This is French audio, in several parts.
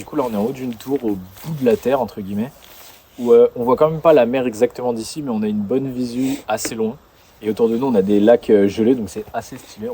coup là on est en haut d'une tour au bout de la terre entre guillemets où on voit quand même pas la mer exactement d'ici mais on a une bonne visu assez loin et autour de nous on a des lacs gelés donc c'est assez stylé.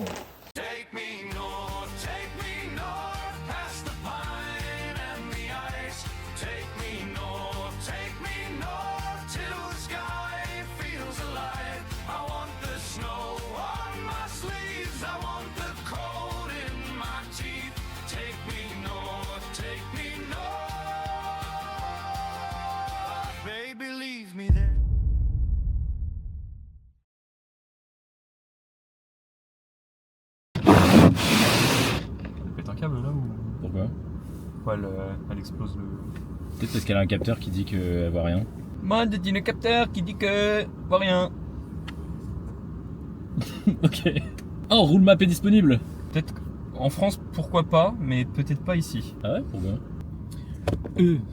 Câble là ou Pourquoi? Elle explose le. Peut-être parce qu'elle a un capteur qui dit qu'elle voit rien. Moi, j'ai le capteur qui dit que voit rien. Ok. Oh, roule map est disponible. Peut-être en France, pourquoi pas, mais peut-être pas ici. Ah ouais, pourquoi?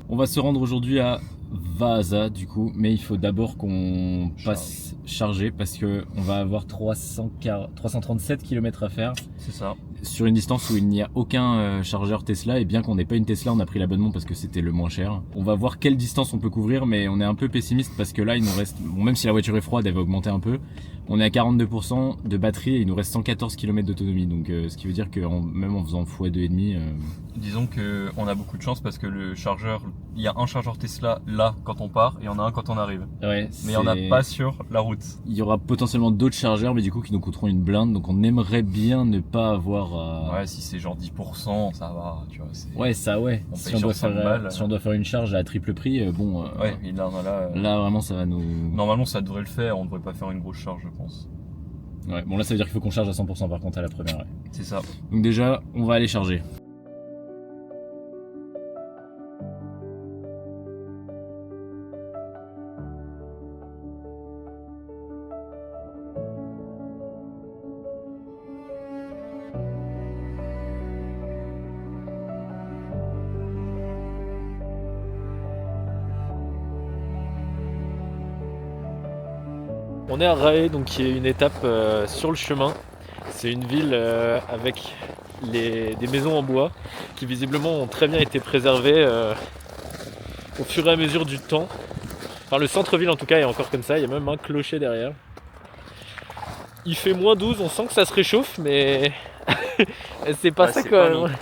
On va se rendre aujourd'hui à Vaasa du coup, mais il faut d'abord qu'on passe charger parce que on va avoir 337 km à faire. C'est ça. Sur une distance où il n'y a aucun chargeur Tesla et bien qu'on n'ait pas une Tesla, on a pris l'abonnement parce que c'était le moins cher. On va voir quelle distance on peut couvrir mais on est un peu pessimiste parce que là il nous reste, bon, même si la voiture est froide elle va augmenter un peu, on est à 42% de batterie et il nous reste 114 km d'autonomie donc ce qui veut dire que même en faisant x2,5 Disons qu'on a beaucoup de chance parce que le chargeur, il y a un chargeur Tesla là quand on part et il y en a un quand on arrive. ouais, mais il n'y en a pas sur la route. Il y aura potentiellement d'autres chargeurs mais du coup qui nous coûteront une blinde donc on aimerait bien ne pas avoir Ouais, si c'est genre 10%, ça va, tu vois. Ouais, ça ouais. On Si paye on doit faire une charge à triple prix, bon. Ouais, et là, là vraiment ça va nous. Normalement, ça devrait le faire. On devrait pas faire une grosse charge, je pense. Ouais, bon là ça veut dire qu'il faut qu'on charge à 100% par contre à la première. Ouais. C'est ça. Donc déjà, on va aller charger. On est à Rae, donc qui est une étape sur le chemin. C'est une ville avec des maisons en bois qui visiblement ont très bien été préservées au fur et à mesure du temps. Enfin le centre-ville en tout cas est encore comme ça, il y a même un clocher derrière. Il fait moins 12, on sent que ça se réchauffe mais c'est pas ça quand même.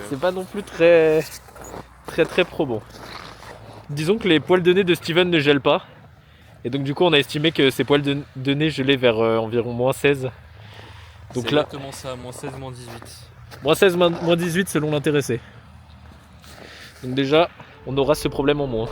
C'est pas non plus très probant. Disons que les poils de nez de Steven ne gèlent pas. Et donc du coup on a estimé que ces poils de nez gelaient vers environ moins 16. Donc c'est là, exactement ça, moins 16, moins 18. Moins 16, moins 18 selon l'intéressé. Donc déjà, on aura ce problème en moins.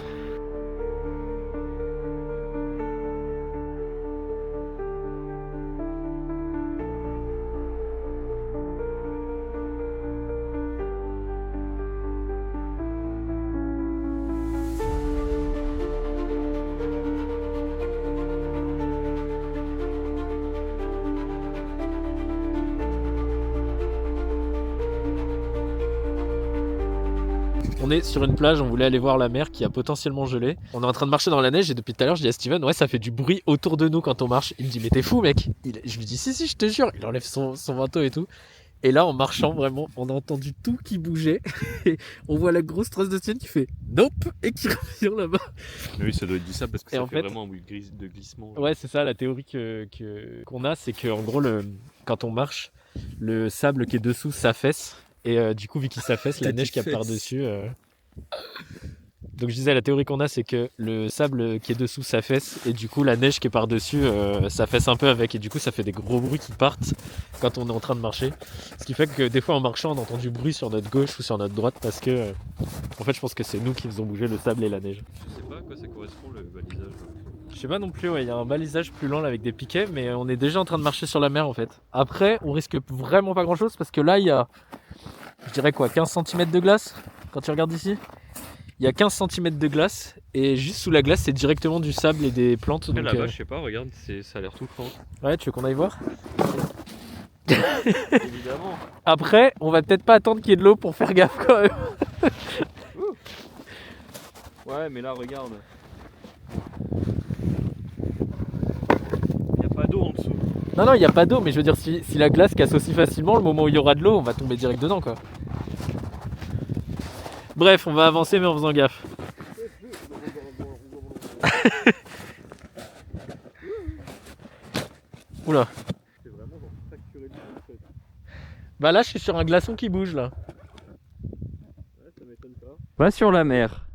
On est sur une plage, on voulait aller voir la mer qui a potentiellement gelé. On est en train de marcher dans la neige et depuis tout à l'heure je dis à Steven, ouais ça fait du bruit autour de nous quand on marche. Il me dit mais t'es fou mec. Je lui dis si je te jure. Il enlève son manteau et tout. Et là en marchant vraiment, on a entendu tout qui bougeait. Et on voit la grosse trace de Steven qui fait nope et qui revient là-bas. Mais oui ça doit être du sable parce que et ça en fait fait, vraiment un bruit de glissement. Ouais c'est ça la théorie qu'on a, c'est que en gros quand on marche, le sable qui est dessous s'affaisse. Et du coup, vu qu'il s'affaisse, la neige qui est par-dessus. Donc je disais, la théorie qu'on a, c'est que le sable qui est dessous s'affaisse. Et du coup, la neige qui est par-dessus s'affaisse un peu avec. Et du coup, ça fait des gros bruits qui partent quand on est en train de marcher. Ce qui fait que des fois, en marchant, on entend du bruit sur notre gauche ou sur notre droite. Parce que, en fait, je pense que c'est nous qui faisons bouger le sable et la neige. Je sais pas à quoi ça correspond le balisage. Je sais pas non plus, il y a un balisage plus lent là avec des piquets. Mais on est déjà en train de marcher sur la mer en fait. Après, on risque vraiment pas grand-chose parce que là, il y a... Je dirais quoi, 15 cm de glace quand tu regardes ici. Il y a 15 cm de glace et juste sous la glace c'est directement du sable et des plantes. Donc, là-bas je sais pas, regarde, ça a l'air tout cran. Ouais, tu veux qu'on aille voir? Évidemment. Après, on va peut-être pas attendre qu'il y ait de l'eau pour faire gaffe quand même. Ouais mais là regarde. Il n'y a pas d'eau en dessous. Non, il n'y a pas d'eau, mais je veux dire, si la glace casse aussi facilement, le moment où il y aura de l'eau, on va tomber direct dedans, quoi. Bref, on va avancer mais en faisant gaffe. Oula. C'est vraiment genre fracturé du truc. Bah là, je suis sur un glaçon qui bouge là. Ouais, ça m'étonne pas. Va sur la mer.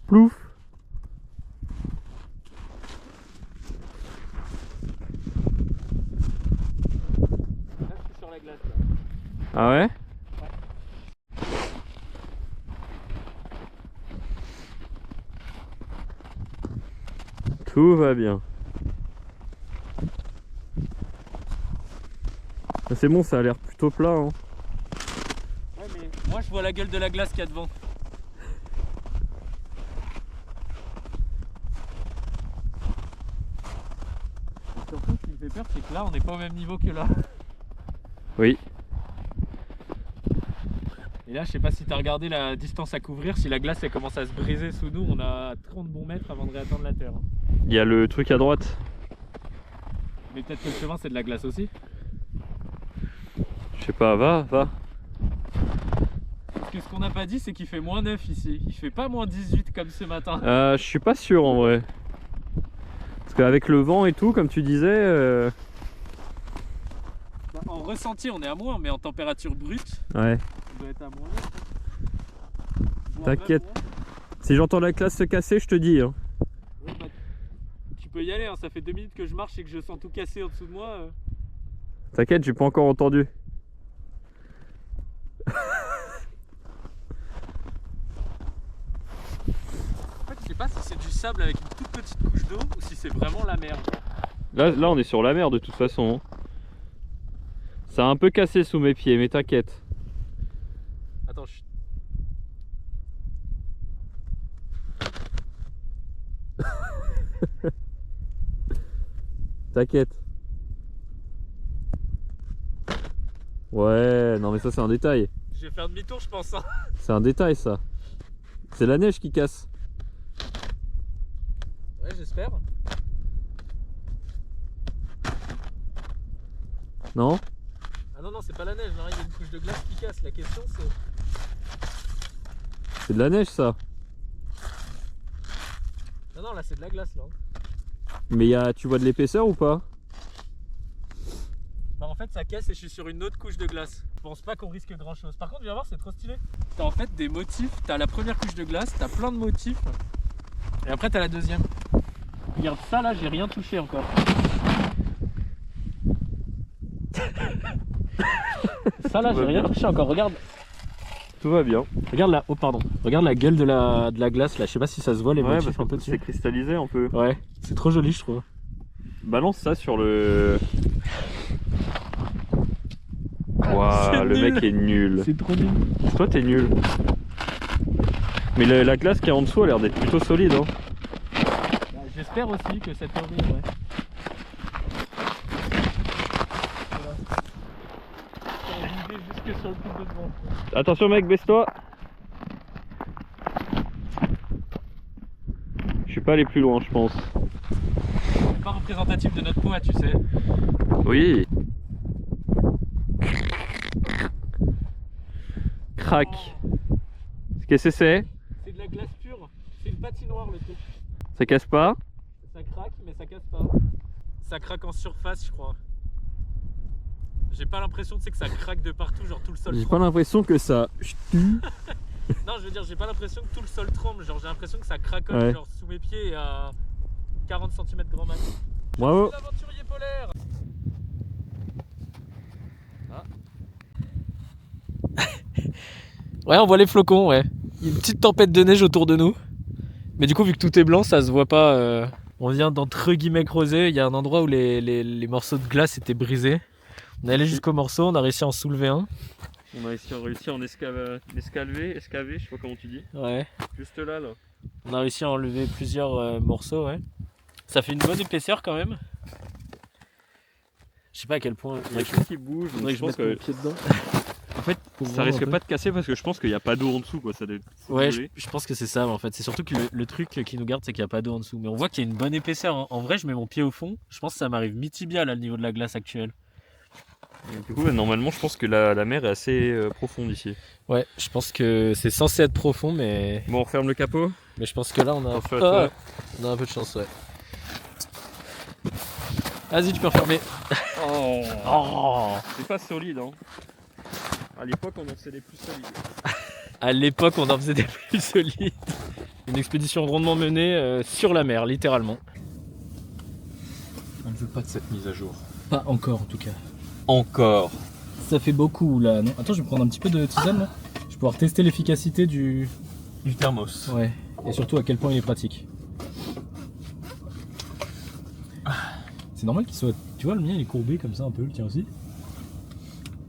Plouf. Là, je suis sur la glace là. Ah ouais? Tout va bien. Ah, c'est bon, ça a l'air plutôt plat. Hein. Ouais, mais moi je vois la gueule de la glace qu'il y a devant. Et surtout, ce qui me fait peur, c'est que là, on n'est pas au même niveau que là. Oui. Et là, je sais pas si tu as regardé la distance à couvrir, si la glace elle commence à se briser sous nous, on a 30 bons mètres avant de réatteindre la terre. Il y a le truc à droite. Mais peut-être que le chemin c'est de la glace aussi. Je sais pas, va. Parce que ce qu'on n'a pas dit, c'est qu'il fait moins 9 ici. Il fait pas moins 18 comme ce matin. Je suis pas sûr en vrai. Parce qu'avec le vent et tout, comme tu disais. Bah, en ressenti, on est à moins, mais en température brute, Ouais. on doit être à moins 9. Voire T'inquiète. même moins. Si j'entends la classe se casser, je te dis. Hein. Ouais, bah, tu peux y aller, hein. Ça fait 2 minutes que je marche et que je sens tout casser en dessous de moi. T'inquiète, j'ai pas encore entendu. En fait, je sais pas si c'est du sable avec une toute petite couche d'eau ou si c'est vraiment la mer. Là, on est sur la mer de toute façon. Hein. Ça a un peu cassé sous mes pieds, mais t'inquiète. Attends, je... T'inquiète. Ouais, non mais ça c'est un détail. je vais faire demi-tour, je pense. Hein. C'est un détail ça. C'est la neige qui casse. Ouais, j'espère. Non? Ah non, non, c'est pas la neige, non, il y a une couche de glace qui casse. La question c'est... C'est de la neige ça. Non, non, là c'est de la glace là. Mais tu vois de l'épaisseur ou pas? Bah en fait ça casse et je suis sur une autre couche de glace. Je pense pas qu'on risque grand chose. Par contre, viens voir, c'est trop stylé. T'as en fait des motifs, t'as la première couche de glace, t'as plein de motifs. Et après t'as la deuxième. Regarde ça là, j'ai rien touché encore. Ça là, j'ai rien touché encore, regarde. Tout va bien. Regarde là, oh pardon. Regarde la gueule de la glace là, je sais pas si ça se voit les Ouais, motifs parce un qu'en peu plus c'est dessus. cristallisé un peu. Ouais, c'est trop joli je trouve. Balance ça sur le... Waouh, C'est le nul. mec est nul. C'est trop nul. Toi t'es nul. Mais la glace qui est en dessous a l'air d'être plutôt solide. Hein. Bah, j'espère aussi que cette théorie est vraie. Voilà. On va viser jusque sur le coup de devant. Attention mec, baisse-toi. Je suis pas allé plus loin je pense. C'est pas représentatif de notre poids, tu sais. Oui. Crac. Qu'est-ce que c'est? C'est de la glace pure. C'est une patinoire le truc. Ça casse pas? Ça craque, mais ça casse pas. Ça craque en surface, je crois. J'ai pas l'impression que ça craque de partout, genre tout le sol J'ai pas tremble. l'impression que ça... Non, je veux dire, j'ai pas l'impression que tout le sol tremble. Genre, j'ai l'impression que ça cracote Ouais. genre sous mes pieds et à 40 cm grand max. Bravo. C'est l'aventurier polaire. Ouais, on voit les flocons, ouais. Il y a une petite tempête de neige autour de nous. Mais du coup, vu que tout est blanc, ça se voit pas. On vient d'entre guillemets creuser. Il y a un endroit où les morceaux de glace étaient brisés. On est allé jusqu'au morceau, on a réussi à en soulever un. On a réussi à en escaver, je sais pas comment tu dis. Ouais. Juste là. On a réussi à enlever plusieurs morceaux, ouais. Ça fait une bonne épaisseur quand même. Je sais pas à quel point. Il y a tout qui bouge, donc Faudrait je que je pense mette mon que pied dedans. en fait Faut ça voir risque un peu. pas de casser parce que je pense qu'il n'y a pas d'eau en dessous quoi. Ça doit Ouais, geler. je pense que c'est ça en fait. C'est surtout que le truc qui nous garde, c'est qu'il n'y a pas d'eau en dessous. Mais on voit qu'il y a une bonne épaisseur. En vrai, je mets mon pied au fond. Je pense que ça m'arrive mi-tibia là, le niveau de la glace actuelle. Et du coup, normalement, je pense que la mer est assez profonde ici. Ouais, je pense que c'est censé être profond, mais Bon, on referme le capot. je pense que là on a Attention à toi. on a un peu de chance, ouais. Vas-y, tu peux refermer. Oh, Oh. c'est pas solide, hein. À l'époque, on en faisait des plus solides. À l'époque, on en faisait des plus solides. Une expédition rondement menée sur la mer, littéralement. On ne veut pas de cette mise à jour. Pas encore en tout cas. Encore. Ça fait beaucoup là, non? Attends, je vais prendre un petit peu de tisane là. Je vais pouvoir tester l'efficacité du... Du thermos. Ouais. Et surtout à quel point il est pratique. C'est normal qu'il soit... Tu vois, le mien il est courbé comme ça un peu, le tien aussi.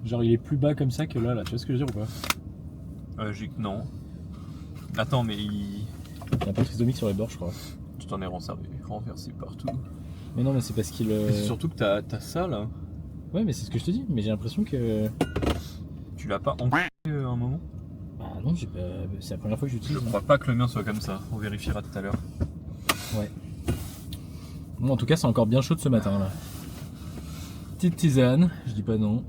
Genre il est plus bas comme ça que là, tu vois ce que je veux dire ou pas? Non. Attends, mais Il y a un peu trisomique sur les bords, je crois. tu t'en es renversé partout. Mais non, mais c'est parce qu'il... Mais c'est surtout que t'as ça là. Ouais, mais c'est ce que je te dis. Mais j'ai l'impression que... Tu l'as pas enculé à un moment? Ah non, j'ai pas... c'est la première fois que Je j'utilise. hein. crois pas que le mien soit comme ça. On vérifiera tout à l'heure. Bon, en tout cas, c'est encore bien chaud de ce matin là. Petite tisane, je dis pas non.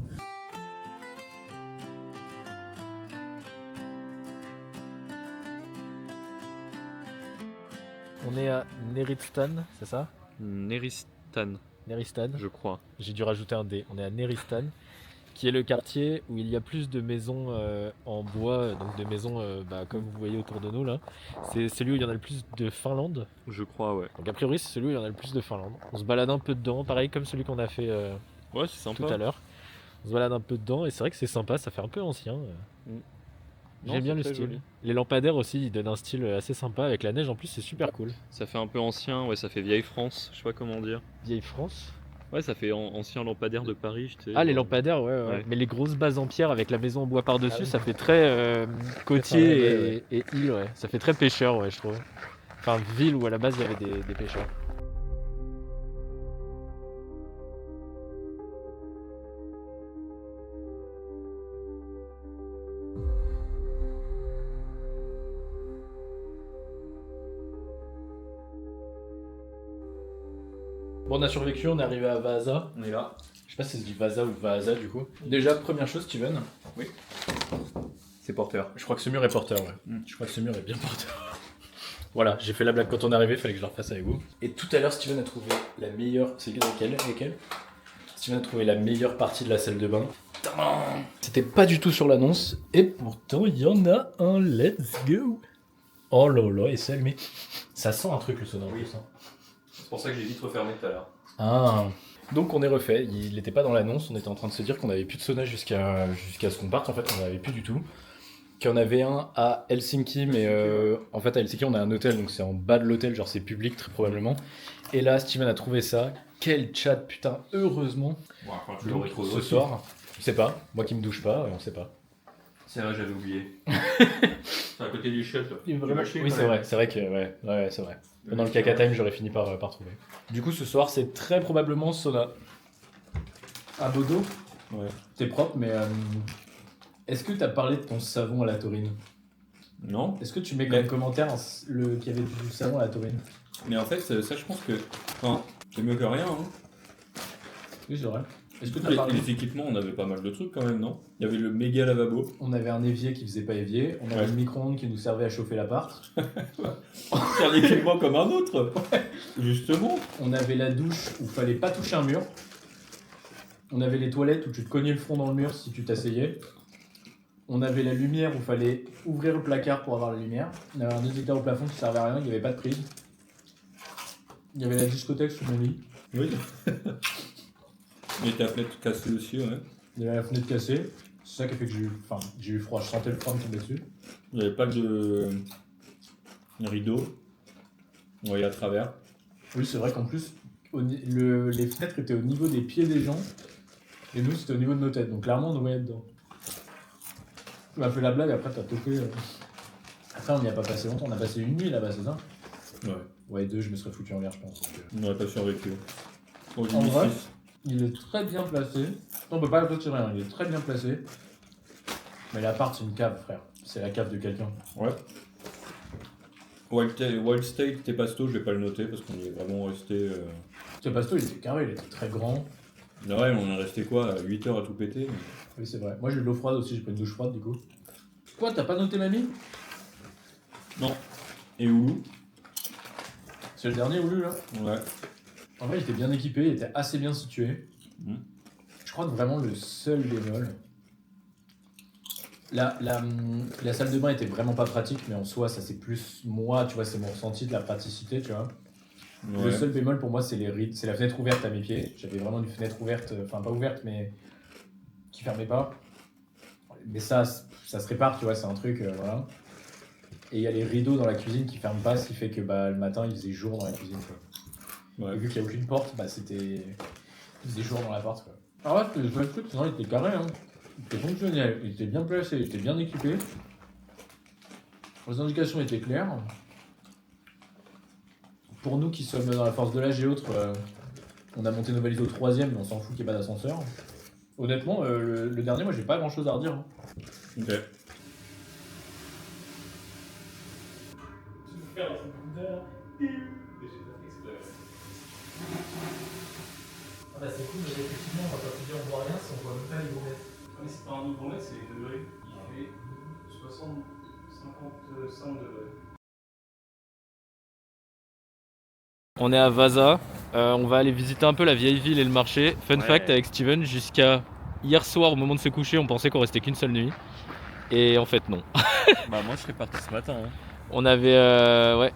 On est à Neristan, c'est ça? Neristan, Neristan. je crois. J'ai dû rajouter un D. On est à Neristan, qui est le quartier où il y a plus de maisons en bois, donc des maisons comme vous voyez autour de nous là. C'est celui où il y en a le plus de Finlande. Je crois, ouais. Donc a priori c'est celui où il y en a le plus de Finlande. On se balade un peu dedans, pareil comme celui qu'on a fait Ouais, c'est sympa. tout à l'heure. On se balade un peu dedans et c'est vrai que c'est sympa, ça fait un peu ancien. Non, J'aime bien c'est le très style. joli. Les lampadaires aussi, ils donnent un style assez sympa avec la neige en plus, c'est super cool. Ça fait un peu ancien, ouais, ça fait vieille France, je sais pas comment dire. Vieille France. Ouais, ça fait ancien lampadaire de Paris, je sais. Ah, les lampadaires, ouais, ouais. Ouais. Mais les grosses bases en pierre avec la maison en bois par-dessus, Ah oui. ça fait très côtier Très et île, ouais. Ça fait très pêcheur, ouais, je trouve. Enfin, ville où à la base il y avait des pêcheurs. Bon, on a survécu, on est arrivé à Vaasa. On est là. Je sais pas si ça se dit Vaasa ou Vaasa du coup. Déjà, première chose, Steven, C'est porteur. je crois que ce mur est porteur, ouais. Mm. Je crois que ce mur est bien porteur. Voilà, j'ai fait la blague quand on est arrivé, fallait que je la refasse avec vous. Et tout à l'heure, Steven a trouvé la meilleure. C'est laquelle Steven a trouvé la meilleure partie de la salle de bain. Tadam. C'était pas du tout sur l'annonce, et pourtant il y en a un. Let's go. Oh là là, et c'est allumé. Ça sent un truc le sauna en Oui. plus, hein. C'est pour ça que j'ai vite refermé tout à l'heure. Ah. Donc on est refait, il n'était pas dans l'annonce, on était en train de se dire qu'on avait plus de sauna jusqu'à ce qu'on parte, en fait on n'en avait plus du tout. Qu'il y en avait un à Helsinki, mais en fait à Helsinki on a un hôtel, donc c'est en bas de l'hôtel, genre c'est public très probablement. Et là Steven a trouvé ça, quel chat putain, heureusement. Bon, enfin, tu Donc, l'aurais trouvé ce aussi. soir, je sais pas, moi qui me douche pas, on sait pas. C'est vrai, j'avais oublié. C'est à côté du chef là. Oui c'est vrai que, ouais c'est vrai. Pendant le caca time j'aurais fini par trouver. Du coup ce soir c'est très probablement sauna. À Bodo. Ouais. C'est propre, mais est-ce que t'as parlé de ton savon à la taurine? Non. Est-ce que tu mets comme commentaire qu'il y avait du savon à la taurine? Mais en fait, ça je pense que. Enfin, c'est mieux que rien. Hein. Oui, c'est vrai. Est-ce que t'as Les, parlé? les équipements, on avait pas mal de trucs quand même, non? Il y avait le méga lavabo. On avait un évier qui faisait pas évier, on avait Ouais. le micro-ondes qui nous servait à chauffer l'appart, C'est un équipement comme un autre. Justement. on avait la douche où fallait pas toucher un mur, on avait les toilettes où tu te cognais le front dans le mur si tu t'asseyais, on avait la lumière où fallait ouvrir le placard pour avoir la lumière, on avait un détecteur au plafond qui servait à rien, il n'y avait pas de prise, il y avait la discothèque sous mon lit, Oui. Et ta fenêtre cassée aussi, ouais. il y avait la fenêtre cassée, c'est ça qui a fait que j'ai eu froid, je sentais le froid me tomber dessus. Il n'y avait pas de rideau. On voyait à travers. Oui, c'est vrai qu'en plus, les fenêtres étaient au niveau des pieds des gens, et nous, c'était au niveau de nos têtes. Donc clairement, on nous voyait dedans. Tu m'as fait la blague, après t'as topé. Après, on n'y a pas passé longtemps, on a passé une nuit là-bas, c'est ça? Ouais. Ouais, 2, je me serais foutu en l'air, je pense. Donc, On n'aurait pas survécu. En vrai, il est très bien placé. On peut pas l'applaudir rien, il est très bien placé. Mais l'appart, c'est une cave, frère. C'est la cave de quelqu'un. Ouais. Wild State, Tepasto, je vais pas le noter parce qu'on y est vraiment resté. Ce pasto, il était carré, il était très grand. Ouais, on est resté quoi 8 heures à tout péter. Oui, c'est vrai. Moi, j'ai de l'eau froide aussi, j'ai pas une douche froide du coup. Quoi, t'as pas noté mamie? Non. Et Oulu? C'est le dernier Oulu là? Ouais. En vrai, il était bien équipé, il était assez bien situé. Mhm. Je crois que vraiment le seul bémol. La salle de bain était vraiment pas pratique, mais en soi, ça c'est plus moi, tu vois, c'est mon ressenti de la praticité, tu vois. Ouais. Le seul bémol pour moi, c'est les rides, c'est la fenêtre ouverte à mes pieds. J'avais vraiment une fenêtre ouverte, enfin pas ouverte, mais qui fermait pas. Mais ça se répare, tu vois, c'est un truc, voilà. Et il y a les rideaux dans la cuisine qui ferment pas, ce qui fait que bah, le matin, il faisait jour dans la cuisine, quoi. Ouais. Et vu qu'il n'y a aucune porte, bah c'était. Il faisait jour dans l'appart, quoi. Ah ouais, le seul truc, sinon il était carré, hein. Il était fonctionnel, il était bien placé, il était bien équipé. Les indications étaient claires. Pour nous qui sommes dans la force de l'âge et autres, on a monté nos valises au 3ème, mais on s'en fout qu'il n'y ait pas d'ascenseur. Honnêtement, le dernier, moi j'ai pas grand chose à redire. Hein. Ok. Ah bah c'est cool, mais effectivement, on va pas te dire on voit rien si on voit même pas les gourmettes. Mais c'est pas un hydromètre, c'est les degrés. Il fait 55 degrés. On est à Vaza, on va aller visiter un peu la vieille ville et le marché. Fun fact avec Steven, jusqu'à hier soir au moment de se coucher, on pensait qu'on restait qu'une seule nuit. Et en fait non. Bah moi je serais parti ce matin. Hein. On avait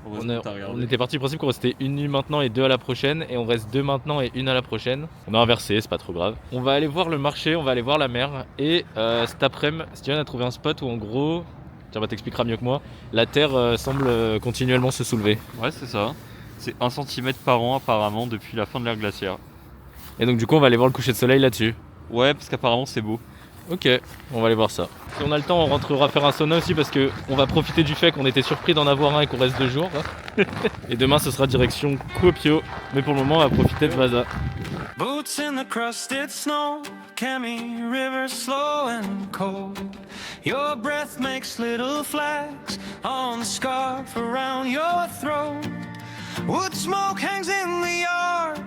on était parti du principe qu'on restait une nuit maintenant et 2 à la prochaine, et on reste 2 maintenant et 1 à la prochaine. On a inversé, c'est pas trop grave. On va aller voir le marché, on va aller voir la mer, et cet après-midi, Steven a trouvé un spot où en gros, tu t'expliqueras mieux que moi, la terre semble continuellement se soulever. Ouais, c'est ça. C'est 1 cm par an apparemment depuis la fin de l'ère glaciaire. Et donc du coup on va aller voir le coucher de soleil là-dessus. Ouais, parce qu'apparemment c'est beau. Ok, on va aller voir ça. Si on a le temps, on rentrera faire un sauna aussi parce que on va profiter du fait qu'on était surpris d'en avoir un et qu'on reste 2 jours. Et demain, ce sera direction Kuopio. Mais pour le moment, on va profiter de Vaza. Boots in the crusted snow, Kami River slow and cold. Your breath makes little flags on the scarf around your throat. Wood smoke hangs in the yard,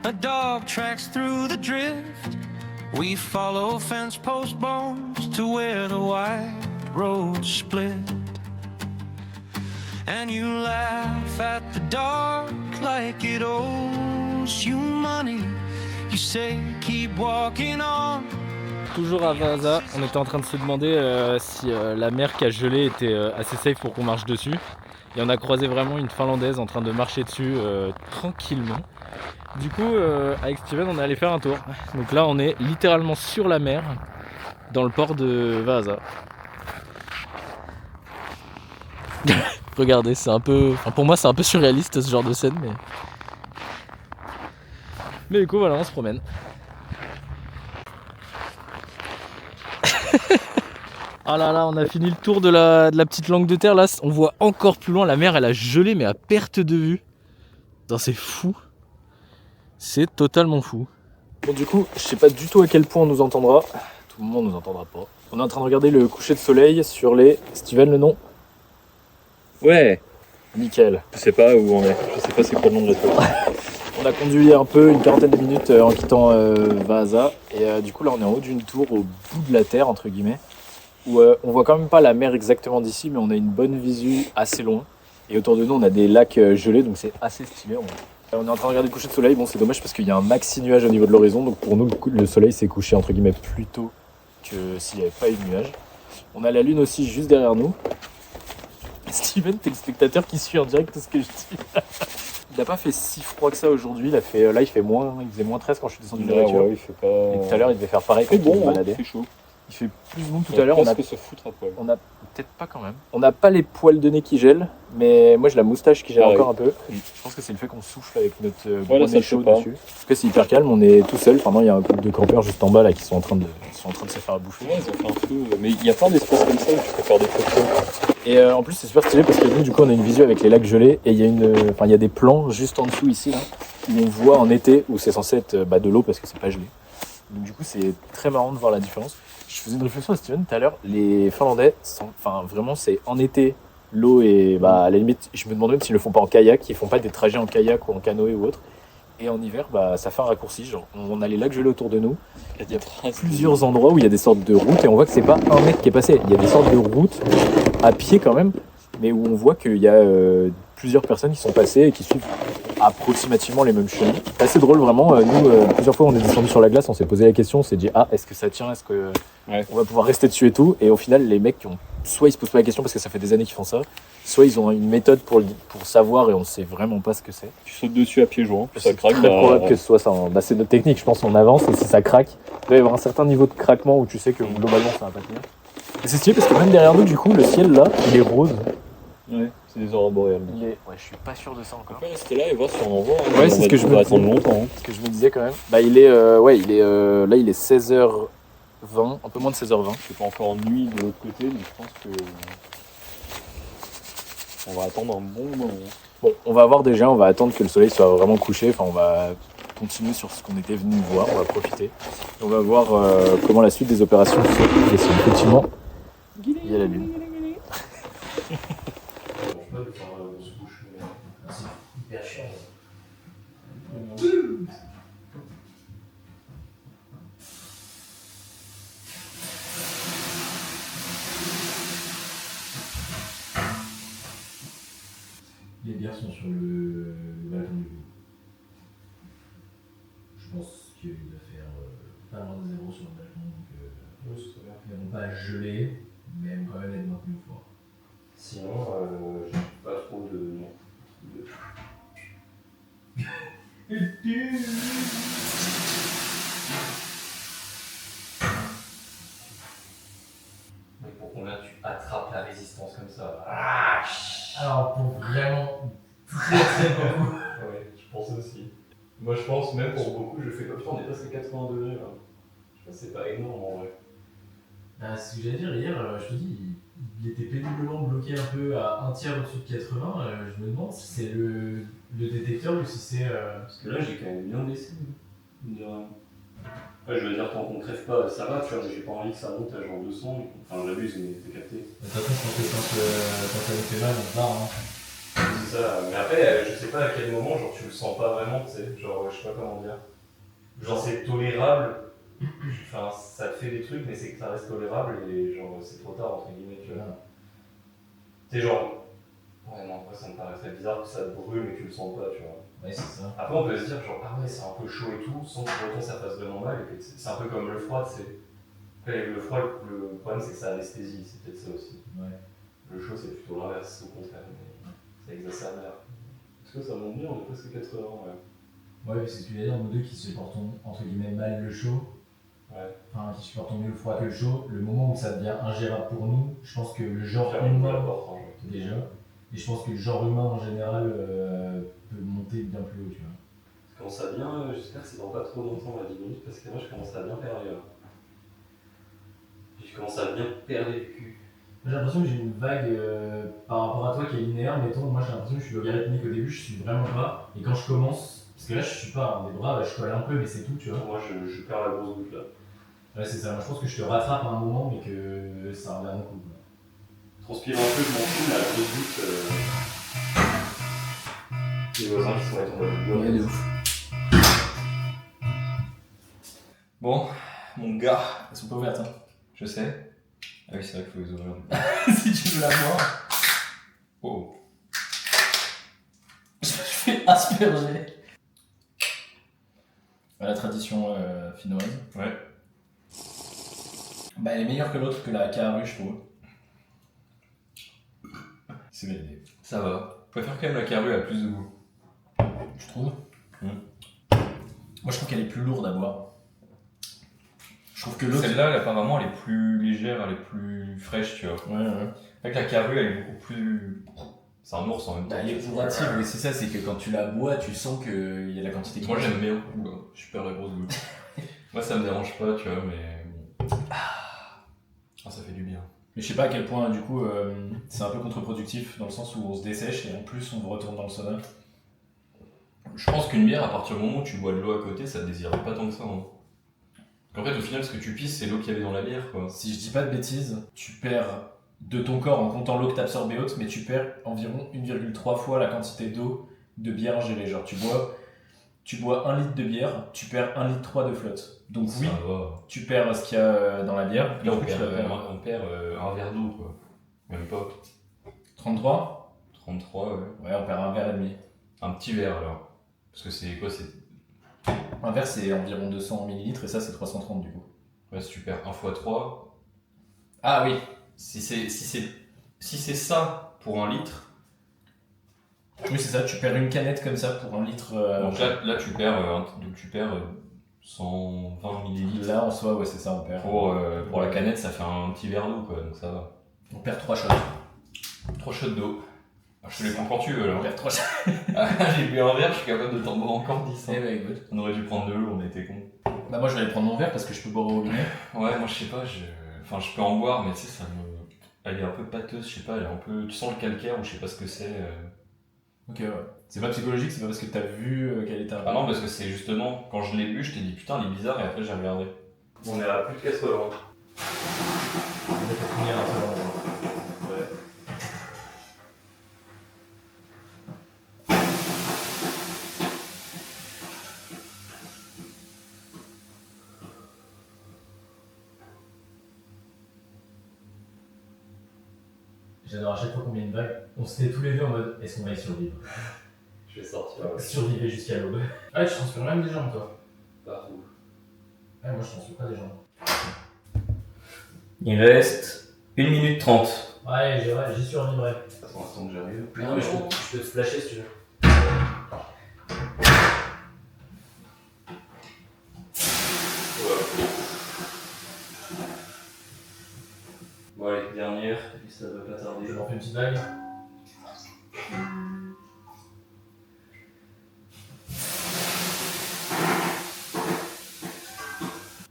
a dog tracks through the drift. We follow fence post bones to where the white roads split. And you laugh at the dark like it owes you money. You say keep walking on. Toujours à Vaza, on était en train de se demander si la mer qui a gelé était assez safe pour qu'on marche dessus. Et on a croisé vraiment une Finlandaise en train de marcher dessus tranquillement. Du coup, avec Steven, on est allé faire un tour. Donc là, on est littéralement sur la mer, dans le port de Vaasa. Regardez, c'est un peu... Enfin, pour moi, c'est un peu surréaliste ce genre de scène, mais du coup, voilà, on se promène. Ah là là, on a fini le tour de la petite langue de terre. Là, on voit encore plus loin. La mer, elle a gelé, mais à perte de vue. Putain, c'est fou. C'est totalement fou. Bon, du coup, je sais pas du tout à quel point on nous entendra. Tout le monde nous entendra pas. On est en train de regarder le coucher de soleil sur les... Steven, le nom? Ouais. Nickel. Je sais pas où on est. Je sais pas c'est quoi le nom de l'étoile. On a conduit un peu, une quarantaine de minutes en quittant Vaasa. Et du coup, là, on est en haut d'une tour au bout de la terre, entre guillemets. Où on voit quand même pas la mer exactement d'ici, mais on a une bonne visu assez loin. Et autour de nous, on a des lacs gelés, donc c'est assez stylé. On est en train de regarder le coucher de soleil. Bon, c'est dommage parce qu'il y a un maxi nuage au niveau de l'horizon. Donc pour nous, le soleil s'est couché entre guillemets plus tôt que s'il n'y avait pas eu de nuage. On a la lune aussi juste derrière nous. Steven, t'es le spectateur qui suit en direct tout ce que je dis. Il n'a pas fait si froid que ça aujourd'hui. Il faisait moins 13 quand je suis descendu de la voiture. Ouais, il fait pas... Et tout à l'heure, il devait faire pareil quand il se baladait. Il fait chaud. Il fait plus bon tout à l'heure. On a se foutre à poil. On a peut-être pas quand même. On n'a pas les poils de nez qui gèlent, mais moi j'ai la moustache qui gèle encore un peu. Je pense que c'est le fait qu'on souffle avec notre gros nez chaud dessus. Parce que c'est hyper calme, on est tout seul. Enfin non, il y a un couple de campeurs juste en bas là qui sont en train de se faire à bouffer. Ouais, ils ont fait un feu. Mais il y a plein d'espaces comme ça où tu peux faire des photos. Et en plus c'est super stylé parce que nous du coup on a une visu avec les lacs gelés et il y a des plans juste en dessous ici là où on voit en été où c'est censé être de l'eau parce que c'est pas gelé. Donc du coup c'est très marrant de voir la différence. Je faisais une réflexion à Steven tout à l'heure, les Finlandais, vraiment c'est en été, l'eau et à la limite, je me demandais même s'ils le font pas en kayak, ils font pas des trajets en kayak ou en canoë ou autre. Et en hiver, bah, ça fait un raccourci. Genre, on a les lacs gelés autour de nous. Il y a plusieurs endroits où il y a des sortes de routes et on voit que c'est pas un mec qui est passé. Il y a des sortes de routes à pied quand même, mais où on voit qu'il y a plusieurs personnes qui sont passées et qui suivent approximativement les mêmes chemins. C'est assez drôle vraiment. Nous, plusieurs fois, on est descendu sur la glace, on s'est posé la question, on s'est dit est-ce que ça tient, est-ce que on va pouvoir rester dessus et tout. Et au final, les mecs soit ils se posent pas la question parce que ça fait des années qu'ils font ça, soit ils ont une méthode pour savoir et on sait vraiment pas ce que c'est. Tu sautes dessus à pieds joints, ça C'est craque. très probable que ce soit ça. Hein. Bah, c'est notre technique, je pense. On avance et si ça craque, il doit y avoir un certain niveau de craquement où tu sais que globalement ça va pas tenir. Et c'est stylé parce que même derrière nous, du coup, le ciel là, il est rose. Ouais, c'est des aurores boréales. Ouais, je suis pas sûr de ça encore. On peut rester là et voir si on en voit. Hein. Ouais, c'est ce que je me attendre disais. longtemps. Ce que je me disais quand même. Bah, il est, là, il est 16h20, un peu moins de 16h20. C'est pas encore nuit de l'autre côté, mais je pense que on va attendre un bon moment. Bon, on va voir déjà, on va attendre que le soleil soit vraiment couché. Enfin, on va continuer sur ce qu'on était venu voir, on va profiter. On va voir comment la suite des opérations se fait. Et si effectivement, il y a la lune. C'est hyper chiant. Les bières sont sur le balcon du lit. Je pense qu'il doit faire pas loin de 0 sur le balcon, donc ils vont pas geler, mais elles vont quand même être maintenues au froid. Sinon, j'ai pas trop de. Mais pour combien tu attrapes la résistance comme ça? Alors pour vraiment très beaucoup. Ouais, je pense aussi. Moi je pense même pour beaucoup, je fais oh putain, on est presque à 80 degrés là. Je pense que c'est pas énorme en vrai. Bah, ce que j'allais dire hier, je te dis, il était péniblement bloqué un peu à un tiers au-dessus de 80. Je me demande si c'est le détecteur ou si c'est. Parce que là j'ai quand même bien baissé, mine de rien. Ouais, je veux dire, tant qu'on crève pas, ça va, tu vois, mais j'ai pas envie que ça monte à genre 200. Enfin, j'abuse, mais t'es capté. De toute façon, je pense que quand ça nous fait mal, on se barre. Hein. C'est ça, mais après, je sais pas à quel moment, genre tu le sens pas vraiment, tu sais, genre je sais pas comment dire. Genre c'est tolérable, enfin ça te fait des trucs, mais c'est que ça reste tolérable et genre c'est trop tard entre guillemets, tu vois. Tu sais, genre, ouais, non, après ça me paraîtrait bizarre que ça te brûle mais que tu le sens pas, tu vois. Ouais, c'est ça. Après on peut se dire, genre, ah ouais, c'est un peu chaud et tout, sans que pour autant ça fasse vraiment mal, et que c'est un peu comme le froid, tu sais. Après, le froid, le problème c'est que ça anesthésie, c'est peut-être ça aussi. Ouais. Le chaud c'est plutôt l'inverse, au contraire, mais ça exacerbe. Est-ce que ça monte bien? On est presque 80, ouais. Ouais, c'est ce que j'allais dire, nous deux qui supportons entre guillemets mal le chaud, enfin qui supportons mieux le froid que le chaud, le moment où ça devient ingérable pour nous, je pense que le genre humain, déjà, et je pense que le genre humain en général peut monter bien plus haut, tu vois. Je commence à bien, j'espère que c'est dans pas trop longtemps, à 10 minutes, parce que moi je commence à bien perdre là. Je commence à bien perdre le cul. J'ai l'impression que j'ai une vague par rapport à toi qui est linéaire, mettons, moi j'ai l'impression que je suis logarithmique au début, je suis vraiment pas, et quand je commence, parce que là je suis pas un des bras, je colle un peu mais c'est tout, tu vois. Moi je perds la grosse goutte là. Ouais c'est ça, moi je pense que je te rattrape à un moment mais que ça revient d'un coup. Transpire un peu, je m'en fous, mais la grosse goutte. Les voisins qui sont allés tomber dans le bois. Ouais, de ouf. Bon, mon gars, Elles sont pas ouvertes hein. je sais. Ah oui, c'est vrai qu'il faut les ouvrir. Si tu veux la voir, Oh. je fais asperger. La tradition finnoise. Ouais. Bah elle est meilleure que l'autre, que la Kaharu je trouve. C'est validé. Ça va. Je préfère quand même la Kaharu à plus de goût. Tu trouves Moi je trouve qu'elle est plus lourde à boire. Je trouve que l'autre. Celle-là, apparemment, elle est plus légère, elle est plus fraîche, tu vois. Ouais. Avec la Kaharu, elle est beaucoup plus. C'est un ours en même temps. Elle est bourrative, oui, c'est ça, c'est que quand tu la bois, tu sens qu'il y a la quantité qui Moi j'aime bien. Oula, je perds la grosse goutte. Moi ça me dérange pas, tu vois, mais bon. Ah, ça fait du bien. Mais je sais pas à quel point, du coup, c'est un peu contre-productif, dans le sens où on se dessèche et en plus on retourne dans le sauna. Je pense qu'une bière, à partir du moment où tu bois de l'eau à côté, ça te désire pas tant que ça. Hein. En fait, au final, ce que tu pisses, c'est l'eau qu'il y avait dans la bière, quoi. Si je dis pas de bêtises, tu perds de ton corps en comptant l'eau que t'absorbes et autres, mais tu perds environ 1,3 fois la quantité d'eau de bière gelée. Genre tu bois tu bois 1 litre de bière, tu perds 1,3 litre de flotte. Donc oui, Ça va. tu perds ce qu'il y a dans la bière. Là, on Du coup, tu perd, la perds. un verre d'eau, quoi. Même pas. 33 33, ouais. Ouais, on perd un verre et demi. Un petit verre, alors. Parce que c'est quoi? Un verre, c'est environ 200 millilitres et ça, c'est 330 du coup. Ouais, si tu perds 1 x 3. Ah oui. Si c'est ça pour 1 litre, Oui, c'est ça, tu perds une canette comme ça pour 1 litre. donc là tu perds 120 millilitres. Là, en soi, ouais, c'est ça, on perd. Pour la canette, ça fait un petit verre d'eau, quoi, donc ça va. On perd 3 shots. 3 shots d'eau. Ah, je te les prends quand tu veux, là. On perd 3 shots. Ah, j'ai bu un verre, je suis capable de t'en boire encore 10. Eh ben, écoute. On aurait dû prendre de l'eau, on était cons. Bah, moi, je vais aller prendre mon verre parce que je peux boire au robinet. Ouais, moi je sais pas, enfin je peux en boire, mais tu sais, elle est un peu pâteuse, je sais pas, elle est un peu. Tu sens le calcaire ou je sais pas ce que c'est. Ok, ouais. C'est pas psychologique, c'est pas parce que t'as vu qu'elle était un. Ah non, parce que c'est justement, quand je l'ai bu, je t'ai dit putain, elle est bizarre, et après j'ai regardé. On est à plus de casserole. Ouais. J'adore à chaque fois qu'on met une vague, on se met tous les deux en mode est-ce qu'on va y survivre? Je vais sortir. Survivre jusqu'à l'aube. Ah, tu transpires même des jambes toi? Partout. Ouais, moi je transpire pas des jambes. Il reste 1 minute 30. Ouais, j'y survivrai. Pour l'instant que j'arrive. Non, mais je peux te flasher si tu veux. Bon allez, dernière, et puis ça va pas tarder. Je leur fais une petite vague.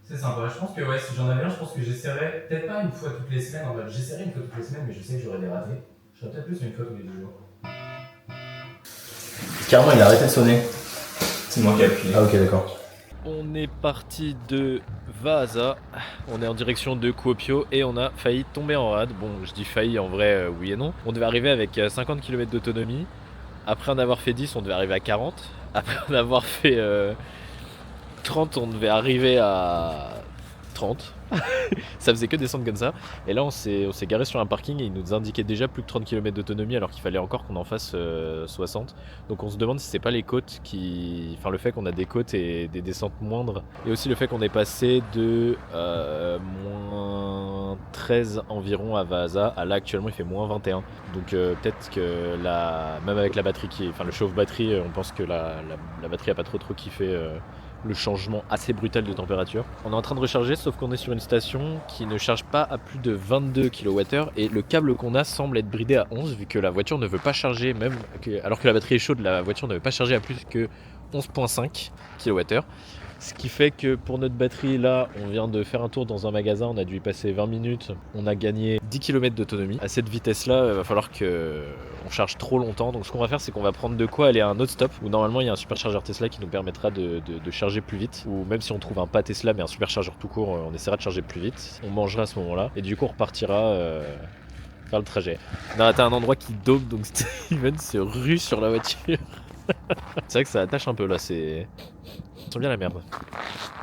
C'est sympa, je pense que ouais, si j'en avais un, je pense que j'essaierais, peut-être pas une fois toutes les semaines, en mode j'essaierais une fois toutes les semaines, mais je sais que j'aurais des ratés. Je ferais peut-être plus une fois tous les 2 jours. Carrément, il a arrêté de sonner. C'est moi qui ai appuyé. Ah, ok, d'accord. On est parti de Vaasa, on est en direction de Kuopio et on a failli tomber en rade. Bon, je dis failli, en vrai, oui et non. On devait arriver avec 50 km d'autonomie. Après en avoir fait 10, on devait arriver à 40. Après en avoir fait 30, on devait arriver à 30. Ça faisait que descendre comme ça. Et là, on s'est garé sur un parking et il nous indiquait déjà plus que 30 km d'autonomie alors qu'il fallait encore qu'on en fasse 60. Donc on se demande si c'est pas les côtes qui. Enfin, le fait qu'on a des côtes et des descentes moindres. Et aussi le fait qu'on est passé de moins 13 environ à Vaasa à là actuellement il fait moins 21. Donc peut-être que même avec la batterie le chauffe-batterie, on pense que la batterie a pas trop kiffé. Le changement assez brutal de température. On est en train de recharger, sauf qu'on est sur une station qui ne charge pas à plus de 22 kWh et le câble qu'on a semble être bridé à 11 vu que la voiture ne veut pas charger, alors que la batterie est chaude, la voiture ne veut pas charger à plus que 11,5 kWh. Ce qui fait que pour notre batterie, là, on vient de faire un tour dans un magasin, on a dû y passer 20 minutes, on a gagné 10 km d'autonomie. À cette vitesse-là, il va falloir qu'on charge trop longtemps. Donc ce qu'on va faire, c'est qu'on va prendre de quoi aller à un autre stop, où normalement il y a un superchargeur Tesla qui nous permettra de charger plus vite. Ou même si on trouve un pas Tesla, mais un superchargeur tout court, on essaiera de charger plus vite. On mangera à ce moment-là, et du coup on repartira faire le trajet. On a atteint un endroit qui dope, donc Steven se rue sur la voiture. C'est vrai que ça attache un peu là, c'est bien la merde.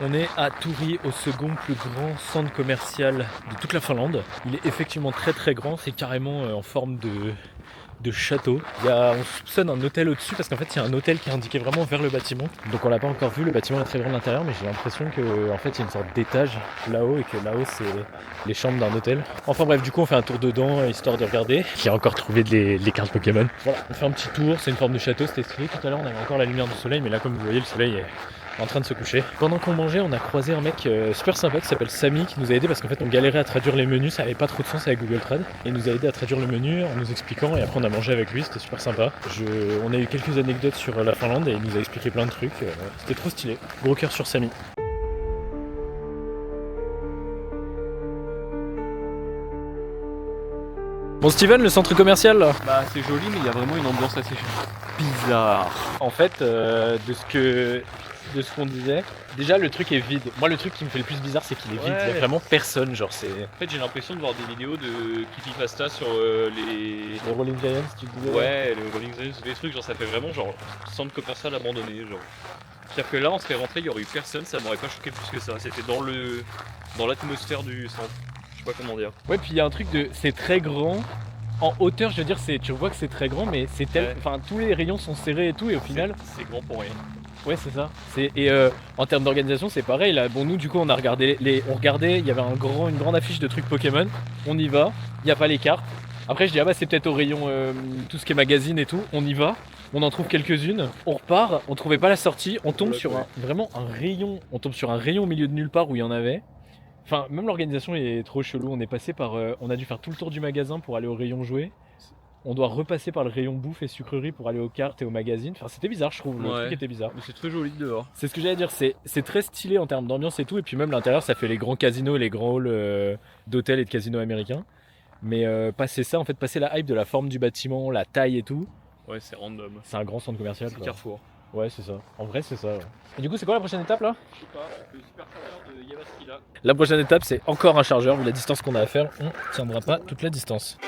On est à Turku, au second plus grand centre commercial de toute la Finlande. Il est effectivement très grand, c'est carrément en forme de château. On soupçonne un hôtel au-dessus parce qu'en fait il y a un hôtel qui est indiqué vraiment vers le bâtiment. Donc on l'a pas encore vu, le bâtiment est très grand à l'intérieur, mais j'ai l'impression que en fait il y a une sorte d'étage là-haut et que là-haut c'est les chambres d'un hôtel. Enfin bref, du coup on fait un tour dedans histoire de regarder. J'ai encore trouvé les cartes Pokémon. Voilà, on fait un petit tour, c'est une forme de château, c'était stylé. Tout à l'heure on avait encore la lumière du soleil, mais là comme vous voyez le soleil est en train de se coucher. Pendant qu'on mangeait, on a croisé un mec super sympa qui s'appelle Samy qui nous a aidé parce qu'en fait on galérait à traduire les menus, ça avait pas trop de sens avec Google Trad. Et il nous a aidé à traduire le menu en nous expliquant et après on a mangé avec lui, c'était super sympa. On a eu quelques anecdotes sur la Finlande et il nous a expliqué plein de trucs, c'était trop stylé. Gros cœur sur Samy. Bon Steven, le centre commercial là? Bah c'est joli mais il y a vraiment une ambiance assez Bizarre. En fait, de ce que de ce qu'on disait. Déjà, le truc est vide. Moi, le truc qui me fait le plus bizarre, c'est qu'il est vide. Il y a vraiment personne. Genre, c'est. En fait, j'ai l'impression de voir des vidéos de Creepypasta sur les Rolling Giants, tu disais. Ouais, le Rolling Stones, des trucs, genre ça fait vraiment genre centre commercial abandonné, genre. C'est-à-dire que là, on se fait rentrer, il y aurait eu personne, ça m'aurait pas choqué plus que ça. C'était dans l'atmosphère du centre. Je sais pas comment dire. Ouais, puis il y a un truc de. C'est très grand. En hauteur, je veux dire, tu vois que c'est très grand, mais c'est tel. Ouais. Enfin, tous les rayons sont serrés et tout, et au final. C'est grand pour rien. Ouais, c'est ça. Et en termes d'organisation, c'est pareil. Là, bon, nous, du coup, on a regardé on regardait. Il y avait une grande affiche de trucs Pokémon. On y va. Il y a pas les cartes. Après, je dis ah bah c'est peut-être au rayon tout ce qui est magazine et tout. On y va. On en trouve quelques-unes. On repart. On trouvait pas la sortie. On tombe sur vraiment un rayon. On tombe sur un rayon au milieu de nulle part où il y en avait. Enfin, même l'organisation est trop chelou. On est passé par. On a dû faire tout le tour du magasin pour aller au rayon jouets. On doit repasser par le rayon bouffe et sucrerie pour aller aux cartes et aux magazines. Enfin, c'était bizarre, je trouve. Le Ouais. truc était bizarre. Mais c'est très joli dehors. C'est ce que j'allais dire. C'est très stylé en termes d'ambiance et tout. Et puis même l'intérieur, ça fait les grands casinos et les grands halls d'hôtels et de casinos américains. Mais passer ça, en fait, passer la hype de la forme du bâtiment, la taille et tout. Ouais, c'est random. C'est un grand centre commercial. C'est quoi. Carrefour. Ouais, c'est ça. En vrai, c'est ça. Ouais. Et du coup, c'est quoi la prochaine étape là? Je sais pas, le super chargeur de Yavaski là. La prochaine étape, c'est encore un chargeur. Vu la distance qu'on a à faire, on tiendra pas toute la distance.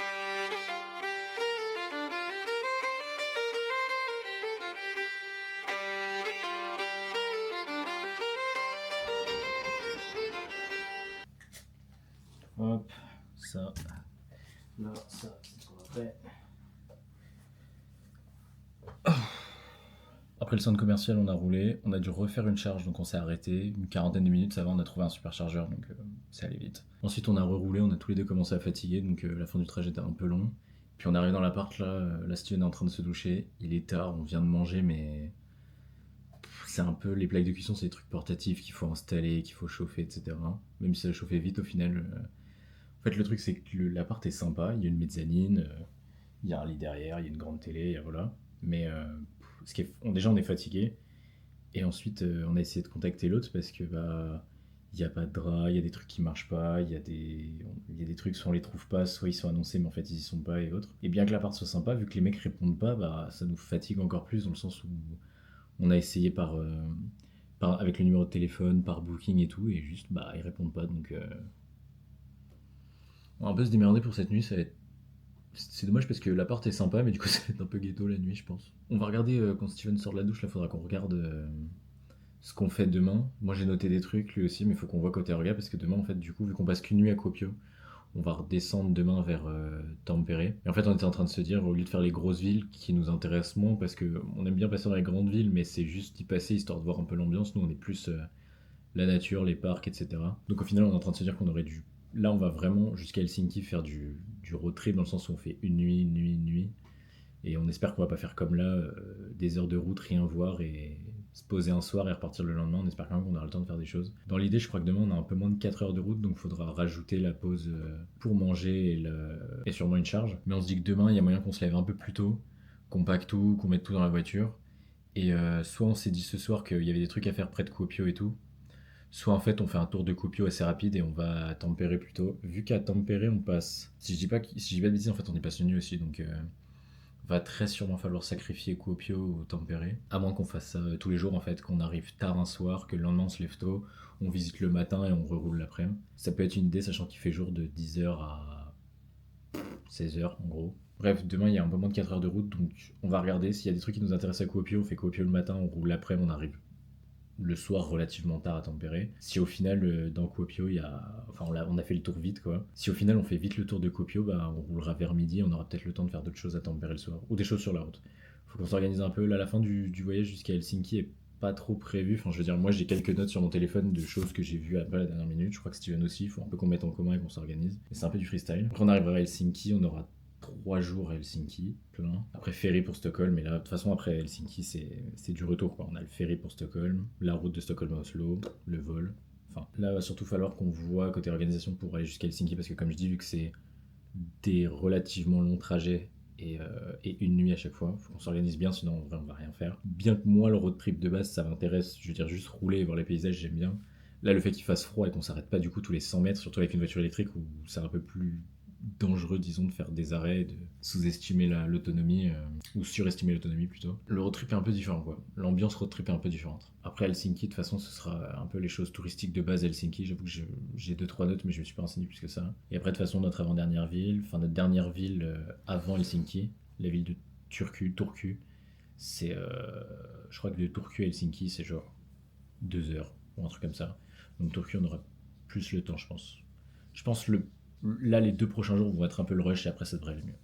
Hop, ça. Là, ça, c'est pour après. Après le centre commercial, on a roulé, on a dû refaire une charge, donc on s'est arrêté. Une quarantaine de minutes, ça va, on a trouvé un superchargeur, donc c'est allé vite. Ensuite, on a reroulé, on a tous les deux commencé à fatiguer, donc la fin du trajet était un peu long. Puis on arrive dans l'appart, là Steven est en train de se doucher. Il est tard, on vient de manger, mais c'est un peu les plaques de cuisson, c'est des trucs portatifs qu'il faut installer, qu'il faut chauffer, etc. Même si ça chauffait vite, au final. En fait, le truc, c'est que l'appart est sympa. Il y a une mezzanine, il y a un lit derrière, il y a une grande télé, voilà. Mais déjà, on est fatigué. Et ensuite, on a essayé de contacter l'autre parce que il n'y a pas de drap, il y a des trucs qui marchent pas, il y a des trucs, soit on les trouve pas, soit ils sont annoncés, mais en fait, ils y sont pas et autres. Et bien que l'appart soit sympa, vu que les mecs répondent pas, ça nous fatigue encore plus dans le sens où on a essayé avec le numéro de téléphone, par booking et tout, et juste, ils répondent pas, donc. On va un peu se démerder pour cette nuit, ça va être. C'est dommage parce que l'appart est sympa, mais du coup ça va être un peu ghetto la nuit, je pense. On va regarder quand Steven sort de la douche, là faudra qu'on regarde ce qu'on fait demain. Moi j'ai noté des trucs, lui aussi, mais il faut qu'on voit côté regard parce que demain, en fait, du coup, vu qu'on passe qu'une nuit à Kuopio, on va redescendre demain vers Tampere. Et en fait, on était en train de se dire, au lieu de faire les grosses villes qui nous intéressent moins, parce qu'on aime bien passer dans les grandes villes, mais c'est juste y passer histoire de voir un peu l'ambiance. Nous, on est plus la nature, les parcs, etc. Donc au final, on est en train de se dire qu'on aurait dû. Là, on va vraiment jusqu'à Helsinki faire du road trip dans le sens où on fait une nuit. Et on espère qu'on va pas faire comme là, des heures de route, rien voir et se poser un soir et repartir le lendemain. On espère quand même qu'on aura le temps de faire des choses. Dans l'idée, je crois que demain, on a un peu moins de 4 heures de route, donc il faudra rajouter la pause pour manger et sûrement une charge. Mais on se dit que demain, il y a moyen qu'on se lève un peu plus tôt, qu'on pack tout, qu'on mette tout dans la voiture. Et soit on s'est dit ce soir qu'il y avait des trucs à faire près de Kuopio et tout, soit en fait on fait un tour de Kuopio assez rapide et on va à Tampere plutôt. Vu qu'à Tampere on passe, si je dis pas de bêtises, en fait on y passe une nuit aussi, donc va très sûrement falloir sacrifier Kuopio ou Tampere. À moins qu'on fasse ça tous les jours en fait, qu'on arrive tard un soir, que le lendemain on se lève tôt, on visite le matin et on reroule l'après-midi. Ça peut être une idée sachant qu'il fait jour de 10h à 16h en gros. Bref, demain il y a un peu moins de 4 heures de route, donc on va regarder s'il y a des trucs qui nous intéressent à Kuopio, on fait Kuopio le matin, on roule l'après-midi, on arrive le soir relativement tard à Tampere. Si au final dans Kuopio on a fait le tour vite quoi. Si au final on fait vite le tour de Kuopio, on roulera vers midi, on aura peut-être le temps de faire d'autres choses à Tampere le soir ou des choses sur la route. Faut qu'on s'organise un peu. Là, la fin du voyage jusqu'à Helsinki est pas trop prévue. Enfin, je veux dire, moi j'ai quelques notes sur mon téléphone de choses que j'ai vues à la dernière minute. Je crois que Steven aussi. Il faut un peu qu'on mette en commun et qu'on s'organise. Et c'est un peu du freestyle. Après on arrivera à Helsinki, on aura 3 jours à Helsinki, plein. Après ferry pour Stockholm, mais là de toute façon après Helsinki c'est du retour quoi. On a le ferry pour Stockholm, la route de Stockholm à Oslo, le vol. Enfin là va surtout falloir qu'on voit côté organisation pour aller jusqu'à Helsinki parce que comme je dis vu que c'est des relativement longs trajets et une nuit à chaque fois, faut qu'on s'organise bien sinon en vrai on va rien faire. Bien que moi le road trip de base ça m'intéresse, je veux dire juste rouler et voir les paysages j'aime bien. Là le fait qu'il fasse froid et qu'on s'arrête pas du coup tous les 100 mètres, surtout avec une voiture électrique où c'est un peu plus dangereux, disons, de faire des arrêts, de sous-estimer l'autonomie, ou surestimer l'autonomie plutôt. Le road trip est un peu différent, quoi. L'ambiance road trip est un peu différente. Après Helsinki, de toute façon, ce sera un peu les choses touristiques de base à Helsinki. J'avoue que j'ai 2-3 notes, mais je me suis pas renseigné plus que ça. Et après, de toute façon, notre dernière ville avant Helsinki, la ville de Turku, c'est, je crois que de Turku à Helsinki, c'est genre 2 heures, ou un truc comme ça. Donc Turku, on aura plus le temps, je pense. Je pense là, les 2 prochains jours vont être un peu le rush et après ça devrait aller mieux.